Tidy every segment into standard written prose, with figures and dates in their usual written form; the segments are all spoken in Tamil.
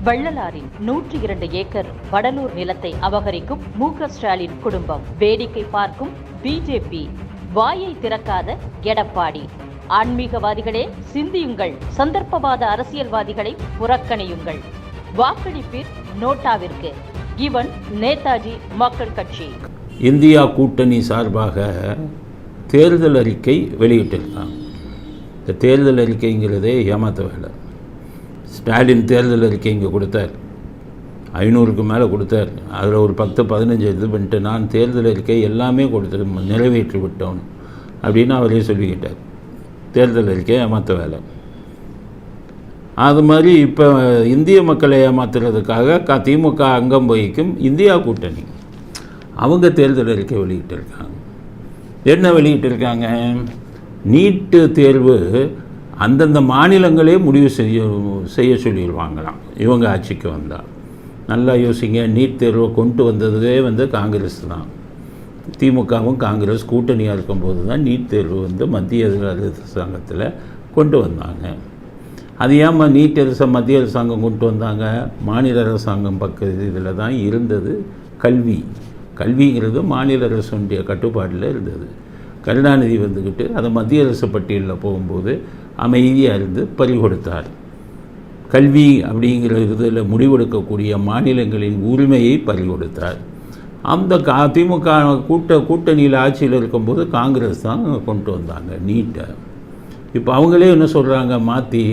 வள்ளலாரின் 102 ஏக்கர் வடலூர் நிலத்தை அபகரிக்கும் மு.க. ஸ்டாலின் குடும்பம். வேடிக்கை பார்க்கும் பிஜேபி. வாயை திறக்காத எடப்பாடி. ஆன்மீகவாதிகளே சிந்தியுங்கள். சந்தர்ப்பவாத அரசியல்வாதிகளை புறக்கணியுங்கள். வாக்களிப்பீர் நோட்டாவிற்கு. இவன் நேதாஜி மக்கள் கட்சி. இந்தியா கூட்டணி சார்பாக தேர்தல் அறிக்கை வெளியிட்டிருக்காங்க. இந்த தேர்தல் அறிக்கைங்கிறதே ஏமாத்த வேலை. ஸ்டாலின் தேர்தல் அறிக்கை இங்கே கொடுத்தார், 500க்கு மேலே கொடுத்தார். அதில் ஒரு 10-15 இது பண்ணிட்டு நான் தேர்தல் அறிக்கை எல்லாமே கொடுத்து நிறைவேற்றி விட்டோம் அப்படின்னு அவரே சொல்லிக்கிட்டார். தேர்தல் அறிக்கை ஏமாற்ற வேலை. அது மாதிரி இப்போ இந்திய மக்களை ஏமாத்துறதுக்காக திமுக அங்கம் வகிக்கும் இந்தியா கூட்டணி அவங்க தேர்தல் அறிக்கை வெளியிட்டிருக்காங்க. என்ன வெளியிட்டிருக்காங்க? நீட்டு தேர்வு அந்தந்த மாநிலங்களே முடிவு செய்ய சொல்லிடுவாங்களாம் இவங்க ஆட்சிக்கு வந்தால். நல்லா யோசிங்க, நீட் தேர்வை கொண்டு வந்ததே காங்கிரஸ் தான். திமுகவும் காங்கிரஸ் கூட்டணியாக இருக்கும்போது தான் நீட் தேர்வு மத்திய அரசாங்கத்தில் கொண்டு வந்தாங்க. அது ஏன் நீட் மத்திய அரசாங்கம் கொண்டு வந்தாங்க? மாநில அரசாங்கம் இதில் தான் இருந்தது. கல்விங்கிறது மாநில அரசுடைய கட்டுப்பாட்டில் இருந்தது. கருணாநிதி அதை மத்திய அரசு பட்டியலில் போகும்போது அமைதியாக இருந்து பறிகொடுத்தார். கல்வி அப்படிங்கிற இதில் முடிவெடுக்கக்கூடிய மாநிலங்களின் உரிமையை பறிகொடுத்தார். அந்த திமுக கூட்டணியில் ஆட்சியில் இருக்கும்போது காங்கிரஸ் தான் கொண்டு வந்தாங்க நீட்டை. இப்போ அவங்களே என்ன சொல்கிறாங்க, மாற்றி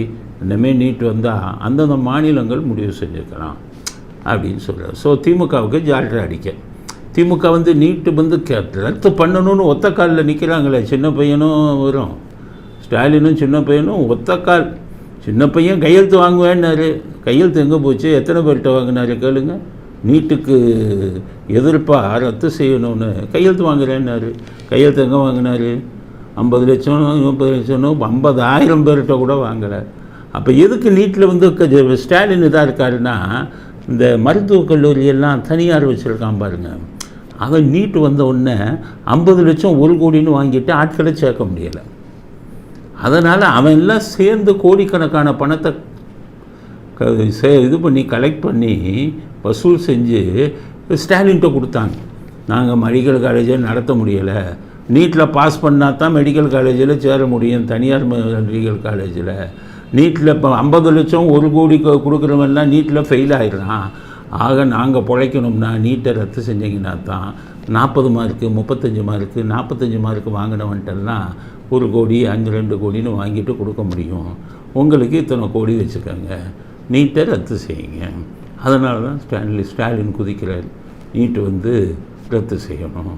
இனிமேல் நீட் வந்தால் அந்தந்த மாநிலங்கள் முடிவு செஞ்சுக்கலாம் அப்படின்னு சொல்கிறார். ஸோ திமுகவுக்கு ஜால்ரா அடிக்க. திமுக நீட்டு ரத்து பண்ணணும்னு ஒத்த காலில் நிற்கிறாங்களே. சின்ன பையனும் வரும், ஸ்டாலினும் சின்ன பையனும் ஒத்த கால். சின்ன பையன் கையெழுத்து வாங்குவேன்னாரு. கையெழுத்து எங்கே போச்சு? எத்தனை பேர்கிட்ட வாங்கினாரு கேளுங்க. நீட்டுக்கு எதிர்ப்பாக ரத்து செய்யணும்னு கையெழுத்து வாங்குறேன்னாரு. கையெழுத்து எங்கே வாங்கினார்? 50 லட்சம் 30 லட்சம் 50,000 பேர்கிட்ட கூட வாங்கலை. அப்போ எதுக்கு நீட்டில் ஸ்டாலின் இதாக இருக்காருன்னா, இந்த மருத்துவக் கல்லூரியெல்லாம் தனியார் வச்சுருக்கான் பாருங்கள். அவன் நீட்டு வந்த உடனே 50 லட்சம் 1 கோடின்னு வாங்கிட்டு ஆட்களை சேர்க்க முடியலை. அதனால் அவன் எல்லாம் சேர்ந்து கோடிக்கணக்கான பணத்தை இது பண்ணி கலெக்ட் பண்ணி வசூல் செஞ்சு ஸ்டாலின்கிட்ட கொடுத்தாங்க. நாங்கள் மெடிக்கல் காலேஜை நடத்த முடியலை, நீட்டில் பாஸ் பண்ணால் தான் மெடிக்கல் காலேஜில் சேர முடியும், தனியார் மெடிக்கல் காலேஜில். நீட்டில் இப்போ 50 லட்சம் 1 கோடி கொடுக்குறவன்லாம் நீட்டில் ஃபெயில் ஆகிடுறான். ஆக நாங்கள் பிழைக்கணும்னா நீட்டை ரத்து செஞ்சிங்கன்னா தான் 40 மார்க்கு 35 மார்க்கு 45 மார்க்கு வாங்கினவன்ட்டெல்லாம் 1 கோடி 2 கோடின்னு வாங்கிட்டு கொடுக்க முடியும். உங்களுக்கு இத்தனை கோடி வச்சுக்கோங்க, நீட்டை ரத்து செய்யுங்க. அதனால தான் ஸ்டாலின் குதிக்கிறார். நீட்டு ரத்து செய்யணும்.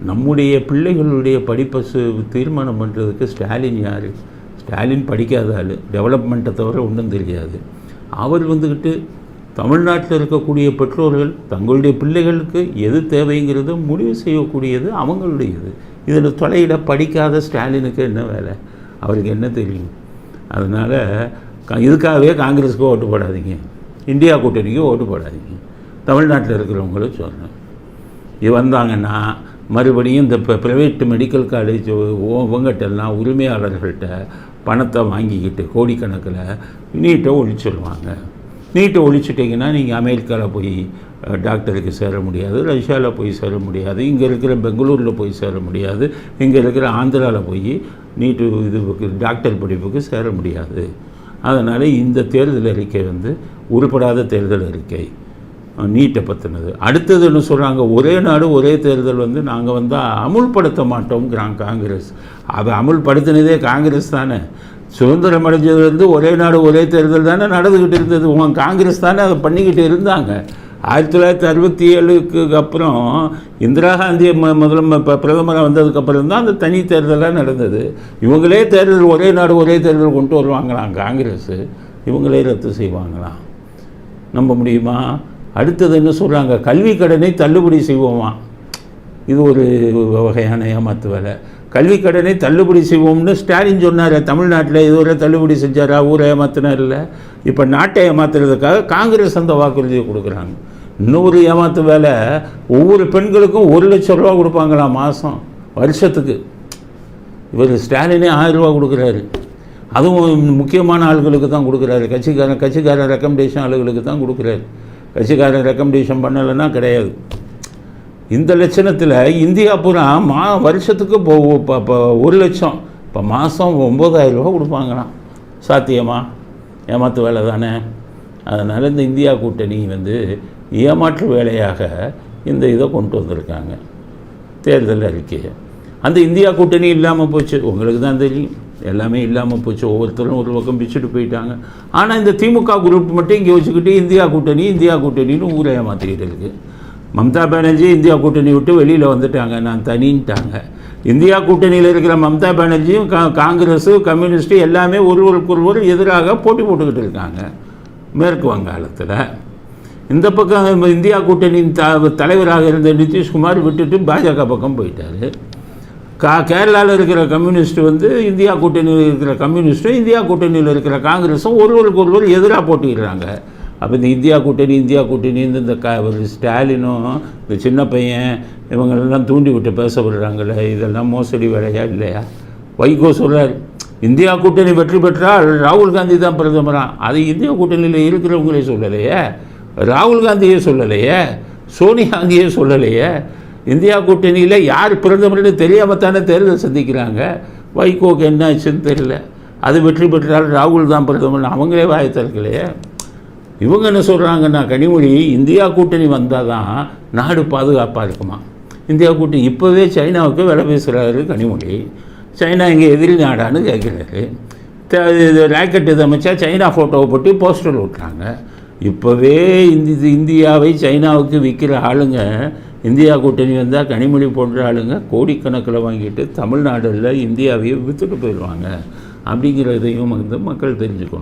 நம்முடைய பிள்ளைகளுடைய படிப்பை தீர்மானம் பண்ணுறதுக்கு ஸ்டாலின் யார்? ஸ்டாலின் படிக்காத ஆள், டெவலப்மெண்ட்டை தவிர ஒன்றும் தெரியாது. அவர் தமிழ்நாட்டில் இருக்கக்கூடிய பெற்றோர்கள் தங்களுடைய பிள்ளைகளுக்கு எது தேவைங்கிறது முடிவு செய்யக்கூடியது அவங்களுடையது. இதில் தொலையிட படிக்காத ஸ்டாலினுக்கு என்ன வேலை? அவருக்கு என்ன தெரியும்? அதனால் இதுக்காகவே காங்கிரஸுக்கு ஓட்டு போடாதீங்க, இந்தியா கூட்டணிக்கு ஓட்டு போடாதீங்க. தமிழ்நாட்டில் இருக்கிறவங்களும் சொல்கிறேன், இது வந்தாங்கன்னா மறுபடியும் இந்த ப்ரைவேட் மெடிக்கல் காலேஜ் இவங்ககிட்டெல்லாம் உரிமையாளர்கள்ட்ட பணத்தை வாங்கிக்கிட்டு கோடிக்கணக்கில் நீட்டை ஒழிச்சிடுவாங்க. நீட்டை ஒழிச்சிட்டிங்கன்னா நீங்கள் அமெரிக்காவில் போய் டாக்டருக்கு சேர முடியாது, ரஷ்யாவில் போய் சேர முடியாது, இங்கே இருக்கிற பெங்களூரில் போய் சேர முடியாது, இங்கே இருக்கிற ஆந்திராவில் போய் நீட்டு டாக்டர் படிப்புக்கு சேர முடியாது. அதனால் இந்த தேர்தல் அறிக்கை உருப்படாத தேர்தல் அறிக்கை, நீட்டை பற்றினது. அடுத்தது என்ன சொல்கிறாங்க, ஒரே நாடு ஒரே தேர்தல் நாங்கள் அமுல்படுத்த மாட்டோங்கிறாங்க காங்கிரஸ். அதை அமுல்படுத்தினதே காங்கிரஸ் தானே. சுதந்திரம் அடைஞ்சதுலேருந்து ஒரே நாடு ஒரே தேர்தல் தானே நடந்துக்கிட்டு இருந்தது. காங்கிரஸ் தானே அதை பண்ணிக்கிட்டு இருந்தாங்க. 1967க்கு அப்புறம் இந்திரா காந்தி பிரதமராக வந்ததுக்கப்புறம் தான் அந்த தனி தேர்தலாக நடந்தது. இவங்களே தேர்தல் ஒரே நாடு ஒரே தேர்தல் கொண்டு வருவாங்களாம் காங்கிரஸ். இவங்களே ரத்து செய்வாங்களாம். நம்ப முடியுமா? அடுத்தது என்ன சொல்கிறாங்க, கல்வி கடனை தள்ளுபடி செய்வோமா. இது ஒரு வகையான ஏமாத்து வேலை. கல்வி கடனை தள்ளுபடி செய்வோம்னு ஸ்டாலின் சொன்னார். தமிழ்நாட்டில் இதுவரை தள்ளுபடி செஞ்சாரா? ஊரை ஏமாத்தினார் இல்லை. இப்போ நாட்டை ஏமாத்துறதுக்காக காங்கிரஸ் அந்த வாக்குறுதியை கொடுக்குறாங்க. இன்னொரு ஏமாத்து வேலை, ஒவ்வொரு பெண்களுக்கும் 1 லட்சம் ரூபா கொடுப்பாங்களாம் மாதம் வருஷத்துக்கு. இவர் ஸ்டாலினே 1000 ரூபா கொடுக்குறாரு. அதுவும் முக்கியமான ஆளுகளுக்கு தான் கொடுக்குறாரு. கட்சிக்காரன் ரெக்கமெண்டேஷன் ஆளுகளுக்கு தான் கொடுக்குறாரு. கட்சிக்காரன் ரெக்கமெண்டேஷன் பண்ணலைன்னா கிடையாது. இந்த லட்சணத்தில் இந்தியா பூரா வருஷத்துக்கு இப்போ 1 லட்சம், இப்போ மாதம் 9,000 ரூபா கொடுப்பாங்களாம். சாத்தியமா? ஏமாற்று வேலை தானே. அதனால் இந்த இந்தியா கூட்டணி ஏமாற்று வேலையாக இந்த இதை கொண்டு வந்திருக்காங்க தேர்தல் அறிக்கையை. அந்த இந்தியா கூட்டணி இல்லாமல் போச்சு, உங்களுக்கு தான் தெரியும். எல்லாமே இல்லாமல் போச்சு. ஒவ்வொருத்தரும் ஒரு பக்கம் பிச்சுட்டு போயிட்டாங்க. ஆனால் இந்த திமுக குரூப் மட்டும் இங்கே வச்சுக்கிட்டு இந்தியா கூட்டணின்னு ஊரை ஏமாற்றிக்கிட்டு இருக்குது. மம்தா பானர்ஜி இந்தியா கூட்டணி விட்டு வெளியில் வந்துட்டாங்க, நான் தனின்ட்டாங்க. இந்தியா கூட்டணியில் இருக்கிற மம்தா பானர்ஜியும் காங்கிரஸு கம்யூனிஸ்ட்டு எல்லாமே ஒருவருக்கொருவர் எதிராக போட்டி போட்டுக்கிட்டு இருக்காங்க மேற்கு வங்காளத்தில். இந்த பக்கம் இந்தியா கூட்டணியின் தலைவராக இருந்த நிதிஷ்குமார் விட்டுட்டு பாஜக பக்கம் போயிட்டார். கேரளாவில் இருக்கிற கம்யூனிஸ்ட் இந்தியா கூட்டணியில் இருக்கிற கம்யூனிஸ்ட்டும் இந்தியா கூட்டணியில் இருக்கிற காங்கிரஸும் ஒருவருக்கொருவர் எதிராக போட்டிடுறாங்க. அப்போ இந்த இந்தியா கூட்டணி இந்த ஸ்டாலினும் இந்த சின்ன பையன் இவங்களெல்லாம் தூண்டி விட்டு பேசப்படுறாங்களே, இதெல்லாம் மோசடி வேலையா இல்லையா? வைகோ சொல்கிறார், இந்தியா கூட்டணி வெற்றி பெற்றால் ராகுல் காந்தி தான் பிரதமராக. அது இந்தியா கூட்டணியில் இருக்கிறவங்களே சொல்லலையே, ராகுல் காந்தியே சொல்லலையே, சோனியா காந்தியே சொல்லலையே. இந்தியா கூட்டணியில் யார் பிரதமர்னு தெரியாமல் தானே தேர்தல் சந்திக்கிறாங்க. வைகோக்கு என்ன ஆச்சுன்னு தெரியல. அது வெற்றி பெற்றால் ராகுல் தான் பிரதமர்னு அவங்களே வாய் திறக்கலையே. இவங்க என்ன சொல்கிறாங்கன்னா, கனிமொழி இந்தியா கூட்டணி வந்தால் தான் நாடு பாதுகாப்பாக இருக்குமா. இந்தியா கூட்டணி இப்போவே சைனாவுக்கு விலை பேசுகிறாரு கனிமொழி. சைனா இங்கே எதிரி நாடான்னு கேட்குறாரு. ராக்கெட் இதை அமைச்சா சைனா ஃபோட்டோவை போட்டு போஸ்டர் விட்டுறாங்க. இப்போவே இந்தியாவை சைனாவுக்கு விற்கிற ஆளுங்க இந்தியா கூட்டணி வந்தால் கனிமொழி போன்ற ஆளுங்க கோடிக்கணக்கில் வாங்கிட்டு தமிழ்நாடுல இந்தியாவையே விற்றுட்டு போயிடுவாங்க. அப்படிங்கிறதையும் மக்கள் தெரிஞ்சுக்கணும்.